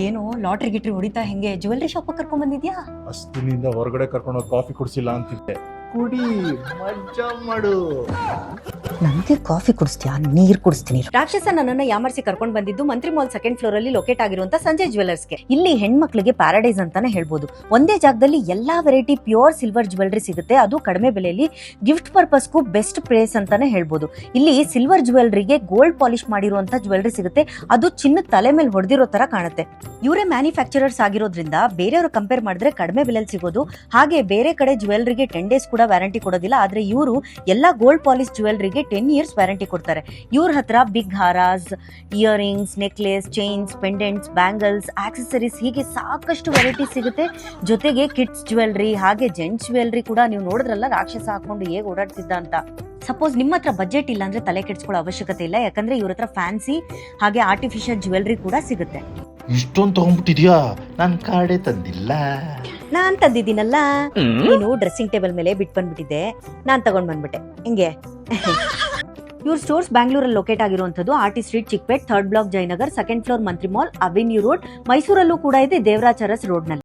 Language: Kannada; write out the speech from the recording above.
ಏನು ಲಾಟ್ರಿ ಗಿಟ್ರಿ ಹೊಡಿತಾ ಹೆಂಗೆ ಜ್ಯುವೆಲ್ರಿ ಶಾಪ್ ಕರ್ಕೊಂಡ್ ಬಂದಿದ್ಯಾ? ಅಷ್ಟಿನಿಂದ ಹೊರಗಡೆ ಕರ್ಕೊಂಡು ಕಾಫಿ ಕುಡಿಸಿಲ್ಲ ಅಂತಿದ್ದೆ. ಕುಡಿ, ಮಜಾ ಮಾಡು. ನನಗೆ ಕಾಫಿ ಕುಡಿಸ್ತೀಯಾ? ನೀರ್ ಕುಡಿಸ್ತೀನಿ. ರಾಕ್ಷಸ ನನ್ನನ್ನ ಯಾಮರ್ಸಿ ಕರ್ಕೊಂಡು ಬಂದಿದ್ದು ಮಂತ್ರಿ ಮಾಲ್ ಸೆಕೆಂಡ್ ಫ್ಲೋರ್ ಅಲ್ಲಿ ಲೊಕೇಟ್ ಆಗಿರುವಂತ ಸಂಜಯ್ ಜ್ಯುವೆಲರ್ಸ್ಗೆ. ಇಲ್ಲಿ ಹೆಣ್ಮಕ್ಳಿಗೆ ಪ್ಯಾರಡೈಸ್ ಅಂತಾನೆ ಹೇಳ್ಬೋದು. ಒಂದೇ ಜಾಗದಲ್ಲಿ ಎಲ್ಲಾ ವೆರೈಟಿ ಪ್ಯೂರ್ ಸಿಲ್ವರ್ ಜ್ಯುವೆಲ್ರಿ ಸಿಗುತ್ತೆ, ಅದು ಕಡಿಮೆ ಬೆಲೆಯಲ್ಲಿ. ಗಿಫ್ಟ್ ಪರ್ಪಸ್ಗೂ ಬೆಸ್ಟ್ ಪ್ರೈಸ್ ಅಂತಾನೆ ಹೇಳ್ಬೋದು. ಇಲ್ಲಿ ಸಿಲ್ವರ್ ಜ್ಯುವೆಲ್ರಿಗೆ ಗೋಲ್ಡ್ ಪಾಲಿಶ್ ಮಾಡಿರುವಂತ ಜ್ಯುವೆಲ್ರಿ ಸಿಗುತ್ತೆ, ಅದು ಚಿನ್ನದ ತಲೆ ಮೇಲೆ ಹೊಡೆದಿರೋ ತರ ಕಾಣುತ್ತೆ. ಇವರೇ ಮ್ಯಾನುಫ್ಯಾಕ್ಚರರ್ಸ್ ಆಗಿರೋದ್ರಿಂದ ಬೇರೆಯವರು ಕಂಪೇರ್ ಮಾಡಿದ್ರೆ ಕಡಿಮೆ ಬೆಲೆಯಲ್ಲಿ ಸಿಗೋದು. ಹಾಗೆ ಬೇರೆ ಕಡೆ ಜ್ಯುವೆಲ್ರಿಗೆ 10 days ಕೂಡ ವ್ಯಾರಂಟಿ ಕೊಡೋದಿಲ್ಲ, ಆದ್ರೆ ಇವರು ಎಲ್ಲಾ ಗೋಲ್ಡ್ ಪಾಲಿಶ್ ಜ್ಯುವೆಲ್ರಿಗೆ 10 years ವ್ಯಾರಂಟಿ ಕೊಡ್ತಾರೆ. ಇವ್ರ ಹತ್ರ ಬಿಗ್ ಹಾರಾಸ್, earrings, necklace, chains, pendants, bangles, accessories ಹೀಗೆ ಸಾಕಷ್ಟು ವೆರೈಟಿ ಸಿಗುತ್ತೆ. ಜೊತೆಗೆ ಕಿಡ್ಸ್ ಜ್ಯುವೆಲ್ರಿ ಹಾಗೆ ಜೆಂಟ್ಸ್ ಜ್ಯುವೆಲ್ರಿ ಕೂಡ. ನೀವು ನೋಡಿದ್ರಲ್ಲ ರಾಕ್ಷಸ ಹಾಕೊಂಡು ಹೇಗೆ ಓಡಾಡ್ತಿದ್ದ ಅಂತ. ಸಪೋಸ್ ನಿಮ್ಮ ಹತ್ರ ಬಜೆಟ್ ಇಲ್ಲ ಅಂದ್ರೆ ತಲೆ ಕೆಡಿಸ್ಕೊಳ್ಳೋ ಅವಶ್ಯಕತೆ ಇಲ್ಲ, ಯಾಕಂದ್ರೆ ಇವ್ರ ಹತ್ರ ಫ್ಯಾನ್ಸಿ ಹಾಗೆ ಆರ್ಟಿಫಿಷಿಯಲ್ ಜ್ಯುವೆಲ್ರಿ ಕೂಡ ಸಿಗುತ್ತೆ. ಇಷ್ಟೊಂದು ತಗೊಂಡ್ಬಿಟ್ಟಿದ್ಯಾ? ನಾನು ಕಾರ್ಡೇ ತಂದಿಲ್ಲ. ನಾನ್ ತಂದಿದ್ದೀನಲ್ಲ, ನೀನು ಡ್ರೆಸ್ಸಿಂಗ್ ಟೇಬಲ್ ಮೇಲೆ ಬಿಟ್ಟು ಬಂದ್ಬಿಟ್ಟಿದ್ದೆ, ನಾನ್ ತಗೊಂಡ್ ಬಂದ್ಬಿಟ್ಟೆ. ಹಿಂಗೆ ಇವ್ರ ಸ್ಟೋರ್ಸ್ ಬ್ಯಾಂಗ್ಳೂರಲ್ಲಿ ಲೊಕೇಟ್ ಆಗಿರುವಂತದ್ದು. RT street, Chickpet, 3rd block, Jayanagar, 2nd floor, Mantri mall, avenue road. ಮೈಸೂರಲ್ಲೂ ಕೂಡ ಇದೆ, ದೇವರಾಜ್ ಅರಸ್ ರೋಡ್ ನಲ್ಲಿ.